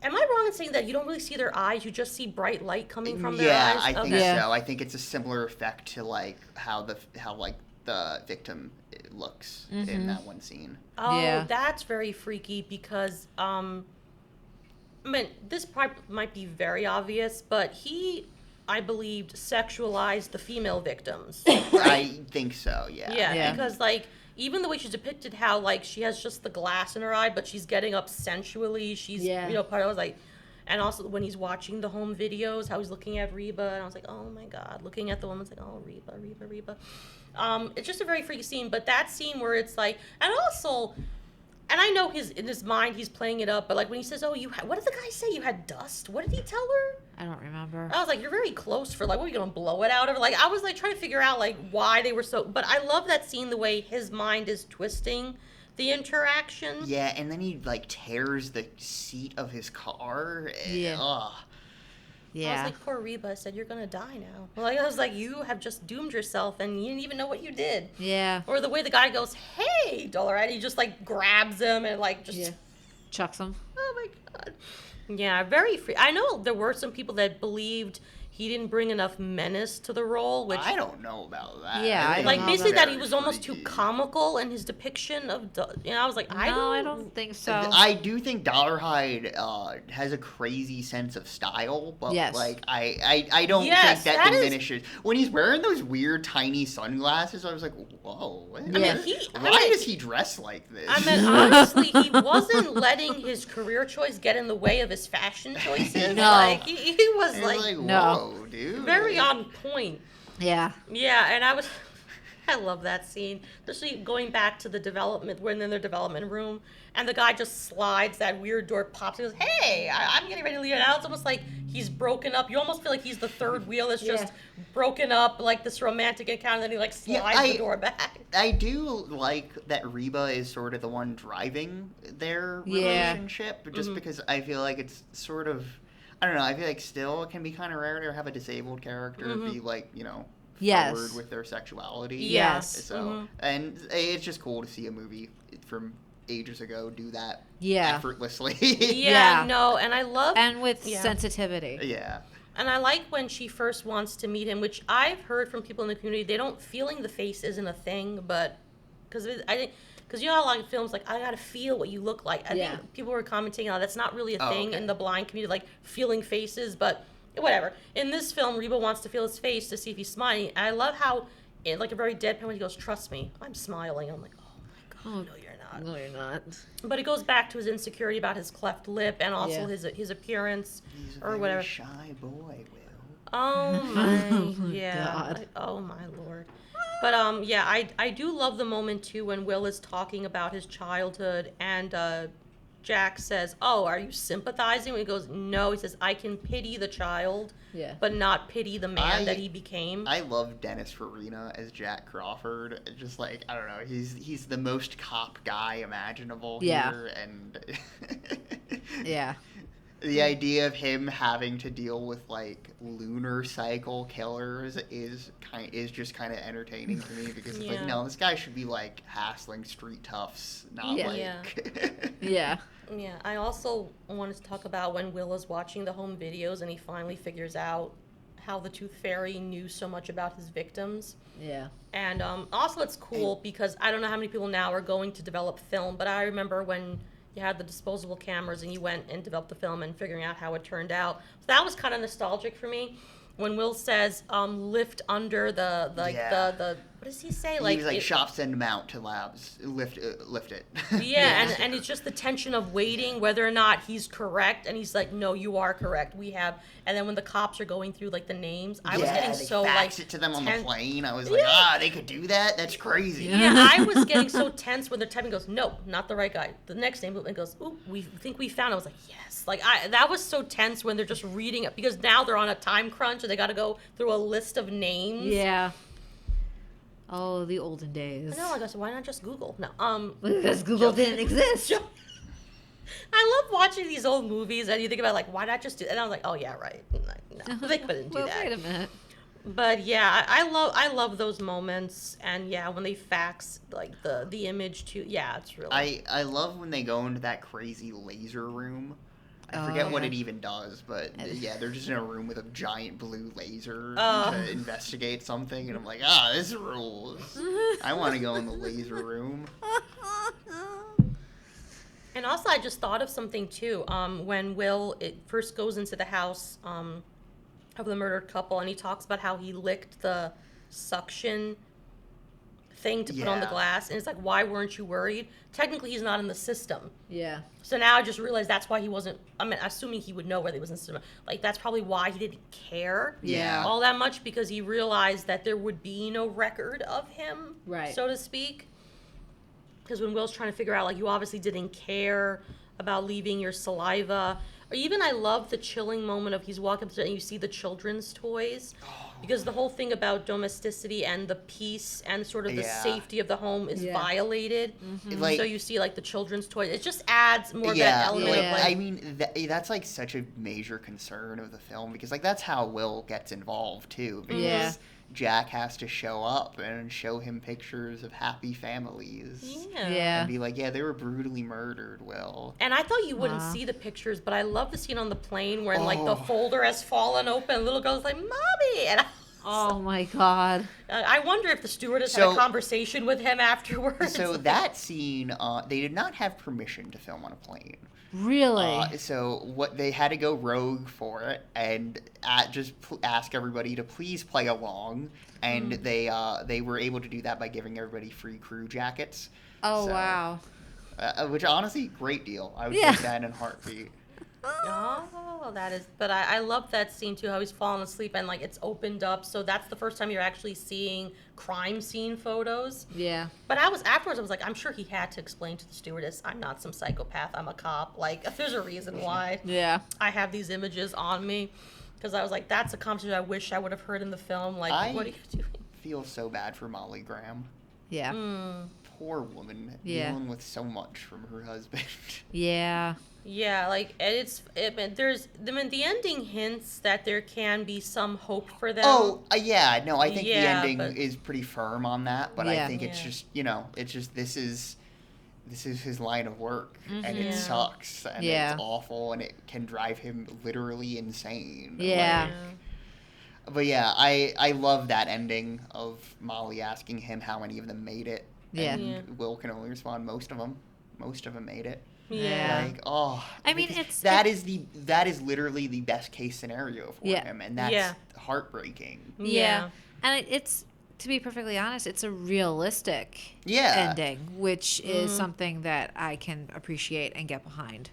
am I wrong in saying that you don't really see their eyes? You just see bright light coming from their eyes? I think Okay. Yeah. so. I think it's a similar effect to like how the victim looks in that one scene. Oh, Yeah. that's very freaky because, I mean, this part might be very obvious, but he, I believed, sexualized the female victims. I think so. Yeah. Yeah, Yeah. because, like, even the way she's depicted, how, like, she has just the glass in her eye, but she's getting up sensually. She's, Yeah. you know, part of it was like, and also when he's watching the home videos, how he's looking at Reba, and I was like, oh my god, looking at the woman's like, oh, Reba. It's just a very freaky scene, but that scene where it's like, and also, and I know in his mind he's playing it up, but like when he says, oh, what did the guy say? You had dust? What did he tell her? I don't remember. I was like, you're very close for like, what are you gonna blow it out of? Like, I was like trying to figure out like why they were so, but I love that scene, the way his mind is twisting the interaction. Yeah, and then he like tears the seat of his car. Yeah. Ugh. I Yeah. was like, poor Reba. I said, you're gonna die now. Like, I was like, you have just doomed yourself, and you didn't even know what you did. Yeah. Or the way the guy goes, hey, dollar, and he just like grabs him and like just, Yeah. Chucks him. oh my god. Yeah, very free. I know there were some people that believed he didn't bring enough menace to the role, which I don't know about that. Yeah, I think don't like know basically about that he was almost too freaky. comical in his depiction of, I was like, I don't think so. I do think Dollarhide has a crazy sense of style, but Yes. like I don't Yes, think that that is- diminishes when he's wearing those weird tiny sunglasses. I was like, whoa, what? I mean, why does he dress like this? I mean, honestly, he wasn't letting his career choice get in the way of his fashion choices. No. Like, he was It's like, no. whoa, dude. very Like, on point. Yeah. Yeah, and I love that scene. Especially going back to the development, when in their development room, and the guy just slides that weird door, pops, and goes, hey, I'm getting ready to leave it out. It's almost like he's broken up. You almost feel like he's the third wheel that's just broken up, like this romantic encounter, and then he like slides the door back. I do like that Reba is sort of the one driving their Yeah. relationship, just because I feel like it's sort of, I don't know, I feel like still it can be kind of rare to have a disabled character be like, you know, Yes. forward with their sexuality. Yes. So, and it's just cool to see a movie from ages ago do that Yeah. effortlessly. Yeah, Yeah. no, and I love And with Yeah. sensitivity. Yeah. And I like when she first wants to meet him, which I've heard from people in the community, they don't, feeling the face isn't a thing, but, because I think, because you know how a lot of films, like, I gotta feel what you look like. I Yeah. think people were commenting on that's not really a Oh, thing okay. in the blind community, like, feeling faces, but whatever. In this film, Reba wants to feel his face to see if he's smiling. And I love how, in, like, a very deadpan when he goes, trust me, I'm smiling. I'm like, oh my god, no, you're not. No, you're not. But it goes back to his insecurity about his cleft lip and also Yeah. his appearance He's a or very whatever. shy boy, Will. Oh my, my yeah. God. Like, oh my lord. But yeah, I do love the moment too when Will is talking about his childhood and Jack says, "Oh, are you sympathizing?" He goes, "No." He says, "I can pity the child, but not pity the man that he became." I love Dennis Farina as Jack Crawford. Just like, I don't know, he's the most cop guy imaginable here, and Yeah. the idea of him having to deal with like lunar cycle killers is just kind of entertaining to me, because it's like, no, this guy should be like hassling street toughs, not Yeah. Yeah, I also wanted to talk about when Will is watching the home videos and he finally figures out how the Tooth Fairy knew so much about his victims. Yeah. And also it's cool because I don't know how many people now are going to develop film, but I remember when you had the disposable cameras and you went and developed the film and figuring out how it turned out. So that was kind of nostalgic for me. When Will says, lift under the what does he say? Like, he was like, shop send him out to labs, lift it. Yeah, and it's just the tension of waiting whether or not he's correct, and he's like, no, you are correct. We have, and then when the cops are going through like the names, I was getting so fax like it to them on the plane. I was like, they could do that? That's crazy. Yeah, I was getting so tense when they're typing. Goes, no, not the right guy. The next name, and goes, ooh, we think we found. I was like, yes. Like that was so tense when they're just reading it, because now they're on a time crunch and they got to go through a list of names. Yeah. Oh, the olden days. I know. I go, so why not just Google? No. Because Google didn't exist. I love watching these old movies, and you think about like, why not just do? And I was like, oh yeah, right. No, they couldn't do that. Wait a minute. But yeah, I love those moments, and yeah, when they fax like the image to, yeah, it's really. I love when they go into that crazy laser room. I forget what it even does, but yeah, they're just in a room with a giant blue laser to investigate something, and I'm like, this rules. I want to go in the laser room. And also, I just thought of something too. When Will first goes into the house of the murdered couple, and he talks about how he licked the suction thing to put on the glass, and it's like, why weren't you worried? Technically, he's not in the system. Yeah. So now I just realized that's why he wasn't. I mean, assuming he would know whether he was in the system. Like, that's probably why he didn't care all that much, because he realized that there would be no record of him, so to speak. Because when Will's trying to figure out, like, you obviously didn't care about leaving your saliva. Or even, I love the chilling moment of he's walking up and you see the children's toys. Because the whole thing about domesticity and the peace and sort of the safety of the home is violated. Mm-hmm. Like, so you see, like, the children's toys. It just adds more of that element of, like... I mean, that's, like, such a major concern of the film. Because, like, that's how Will gets involved, too. Because Jack has to show up and show him pictures of happy families. And be like, they were brutally murdered, Will. And I thought you wouldn't see the pictures, but I love the scene on the plane where, like, the folder has fallen open and little girl's like, Mommy! And oh, my God. I wonder if the stewardess had a conversation with him afterwards. So that scene, they did not have permission to film on a plane. Really? So what they had to go rogue for it, and just ask everybody to please play along, and they were able to do that by giving everybody free crew jackets. Oh, wow. Which, honestly, great deal. I would take that in a heartbeat. Oh, that is... But I love that scene, too, how he's falling asleep and, like, it's opened up. So that's the first time you're actually seeing crime scene photos. Yeah. But afterwards, I was like, I'm sure he had to explain to the stewardess, I'm not some psychopath, I'm a cop. Like, there's a reason why I have these images on me. Because I was like, that's a conversation I wish I would have heard in the film. Like, what are you doing? I feel so bad for Molly Graham. Yeah. Poor woman, dealing with so much from her husband. Yeah. Yeah, like, there's, the ending hints that there can be some hope for them. Oh, I think the ending is pretty firm on that, but I think it's just, this is his line of work, and it sucks, and it's awful, and it can drive him literally insane. Yeah. But yeah, I love that ending of Molly asking him how many of them made it. And Will can only respond, most of them made it. Yeah. Like, I mean, that is literally the best case scenario for him, and that's heartbreaking. Yeah. And it's, to be perfectly honest, it's a realistic ending, which is something that I can appreciate and get behind.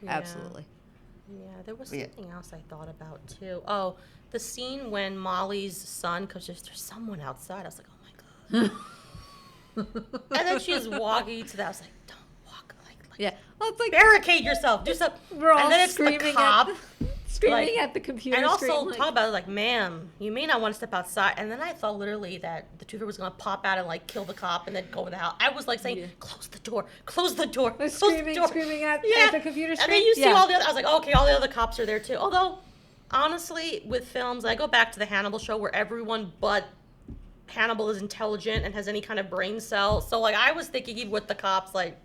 Absolutely. Yeah, there was something else I thought about too. Oh, the scene when Molly's son, because there's someone outside. I was like, oh my God. And then she's walking to that. I was like, don't walk. Like Yeah. Well, it's like barricade yourself, do something. we're all And then it's the screaming cop. screaming at the computer And also screen, like, talk about it like, ma'am, you may not want to step outside. And then I thought literally that the Toofer was gonna pop out and like kill the cop and then go in the house. I was like saying, close the door, close the door, like, close the door. screaming at the computer screen. And then you see all the other, I was like, okay, all the other cops are there too. Although, honestly, with films, I go back to the Hannibal show where everyone but Hannibal is intelligent and has any kind of brain cell. So like I was thinking even with the cops, like,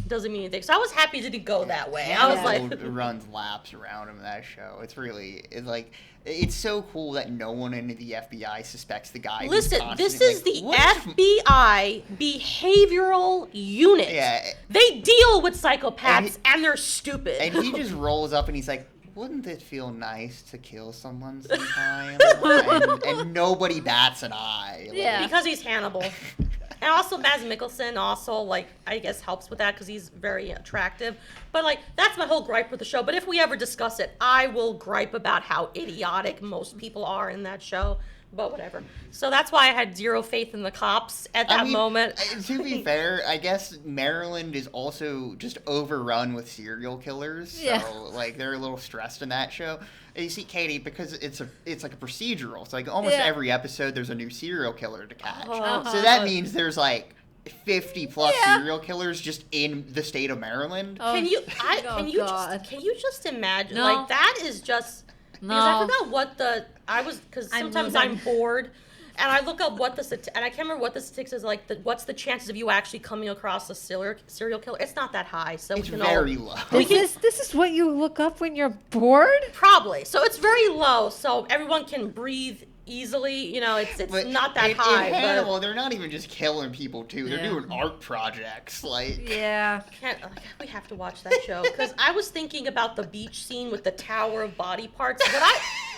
doesn't mean anything. So I was happy it didn't go that way. I was like, runs laps around him in that show. It's so cool that no one in the FBI suspects the guy. Listen, this is the FBI behavioral unit. Yeah. They deal with psychopaths and they're stupid. And he just rolls up and he's like, wouldn't it feel nice to kill someone sometime? and nobody bats an eye. Yeah. Because he's Hannibal. And also Mads Mikkelsen also, like, I guess helps with that because he's very attractive. But, like, that's my whole gripe with the show. But if we ever discuss it, I will gripe about how idiotic most people are in that show. But whatever. So that's why I had zero faith in the cops at that moment. To be fair, I guess Maryland is also just overrun with serial killers. So, like, they're a little stressed in that show. And you see, Katie, because it's like a procedural. It's like almost every episode there's a new serial killer to catch. So that means there's like 50 plus serial killers just in the state of Maryland. Can you just imagine? No. Like that is just because I forgot because sometimes I'm bored. And I look up what and I can't remember what the statistics is like. What's the chances of you actually coming across a serial killer? It's not that high, so it's very low. This is what you look up when you're bored? Probably. So it's very low, so everyone can breathe easily. You know, it's not that high. In Hannibal, they're not even just killing people too. They're doing art projects. Like we have to watch that show because I was thinking about the beach scene with the tower of body parts, but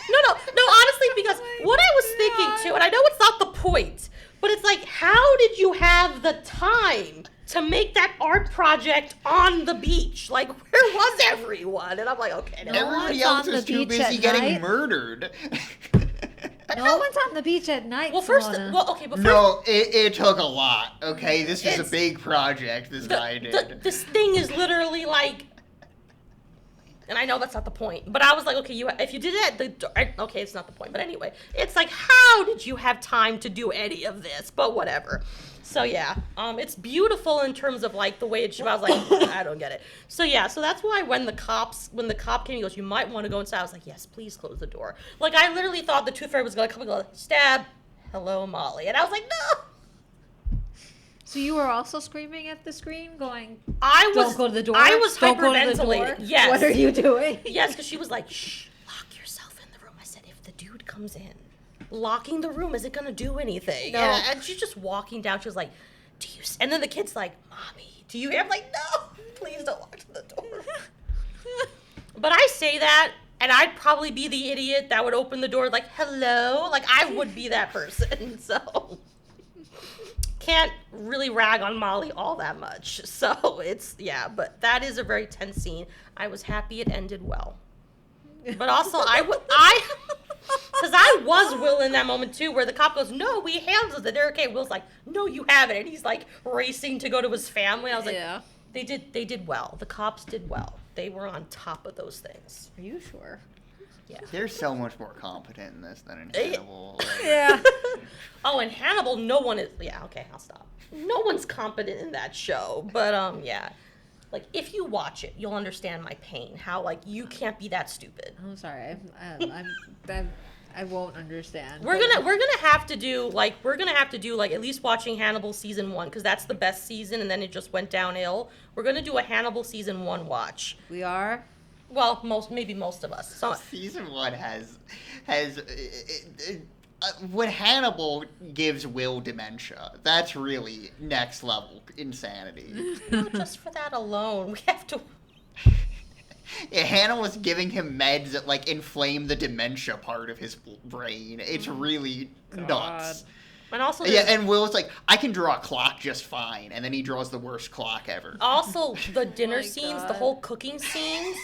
No, honestly, because what I was thinking too, and I know it's not the point, but it's like, how did you have the time to make that art project on the beach? Like, where was everyone? And I'm like, okay. Everybody else was too busy getting murdered. No one's on the beach at night. Well, no, it took a lot. Okay, this was a big project. This guy did. This thing is literally like. And I know that's not the point, but I was like, okay, if you did it, okay, it's not the point. But anyway, it's like, how did you have time to do any of this? But whatever. So yeah, it's beautiful in terms of like the way it's. I was like, I don't get it. So yeah, so that's why when the cop came, he goes, you might want to go inside. I was like, yes, please close the door. Like I literally thought the Tooth Fairy was gonna come and go, stab, hello Molly, and I was like, no. So you were also screaming at the screen, going, don't go to the door? I was don't hyperventilating. Yes. What are you doing? Yes, because she was like, shh, lock yourself in the room. I said, if the dude comes in, locking the room isn't going to do anything. No. And she's just walking down. She was like, do you... And then the kid's like, Mommy, do you hear? I'm like, no, please don't lock the door. But I say that, and I'd probably be the idiot that would open the door like, hello? Like, I would be that person, so... Can't really rag on Molly all that much. So but that is a very tense scene. I was happy it ended well. But also because I was Will in that moment too, where the cop goes, no, we handled it. They're okay. Will's like, no, you haven't. And he's like racing to go to his family. I was like, they did well. The cops did well. They were on top of those things. Are you sure? Yeah. They're so much more competent in this than in Hannibal. Yeah. Oh, in Hannibal, no one is... Yeah, okay, I'll stop. No one's competent in that show. But, yeah. Like, if you watch it, you'll understand my pain. How, like, you can't be that stupid. I'm sorry. I won't understand. We're gonna have to do at least watching Hannibal season 1, because that's the best season, and then it just went downhill. We're gonna do a Hannibal season 1 watch. We are? Well, maybe most of us. So season 1 has when Hannibal gives Will dementia, that's really next level insanity. Not just for that alone, we have to. Yeah, Hannah was giving him meds that like inflame the dementia part of his brain. It's really nuts. And also, and Will's like, I can draw a clock just fine, and then he draws the worst clock ever. Also, the dinner scenes, the whole cooking scenes.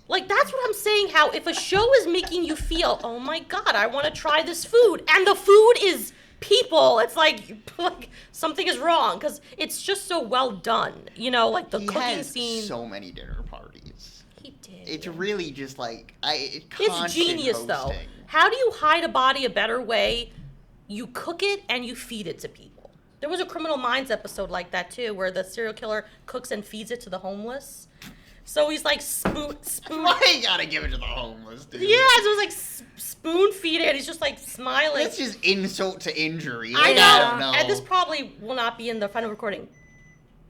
Like, that's what I'm saying, how if a show is making you feel, oh my god, I want to try this food, and the food is people. It's like something is wrong because it's just so well done. You know, like the he cooking has scene. so many dinner parties. He did. It's really just like It's genius hosting. though. How do you hide a body a better way? You cook it and you feed it to people. There was a Criminal Minds episode like that too, where the serial killer cooks and feeds it to the homeless. So he's like spoon. Why you gotta give it to the homeless, dude? Yeah, so it was like spoon feed it. He's just like smiling. That's just insult to injury. I Like, know. I don't know. And this probably will not be in the final recording.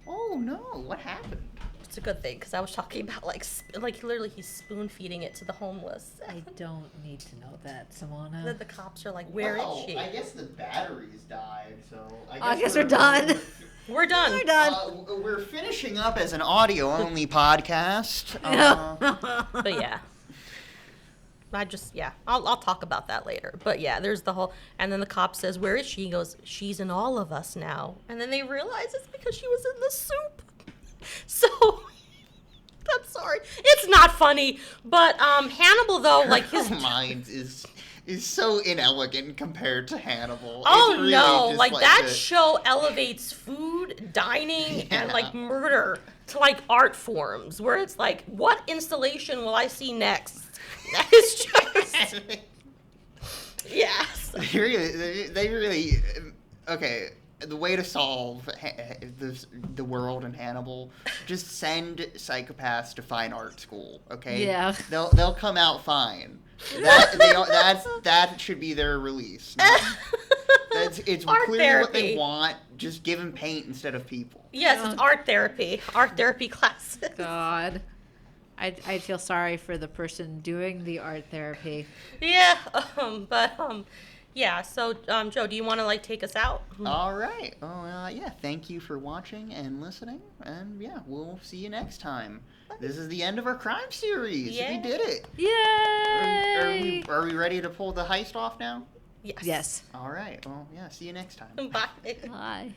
Oh no! What happened? It's a good thing because I was talking about like literally he's spoon feeding it to the homeless. I don't need to know that, Simona. Then the cops are like, "Where is she?" I guess the batteries died, so I guess we're done. We're done. We're done. We're finishing up as an audio-only podcast. But yeah. I'll talk about that later. But yeah, there's the whole, and then the cop says, "Where is she?" He goes, "She's in all of us now." And then they realize it's because she was in the soup. So, I'm sorry, it's not funny. But Hannibal though, like his mind is so inelegant compared to Hannibal. Oh It's really no, just like that the- show elevates food, dining, and Yeah. like murder to like art forms where it's like, what installation will I see next? That is just yes. they really okay. The way to solve the world in Hannibal, just send psychopaths to fine art school. Okay. Yeah. They'll come out fine. That should be their release. It's Art clearly what they therapy. want. Just give them paint instead of people. Yes, it's art therapy classes. God. I'd feel sorry for the person doing the art therapy. Yeah, yeah. So, Joe, do you want to like take us out? All right. Well, yeah. Thank you for watching and listening, and yeah, we'll see you next time. This is the end of our crime series. Yeah. We did it. Yay! Are we ready to pull the heist off now? Yes. Yes. All right. Well, yeah. See you next time. Bye. Bye.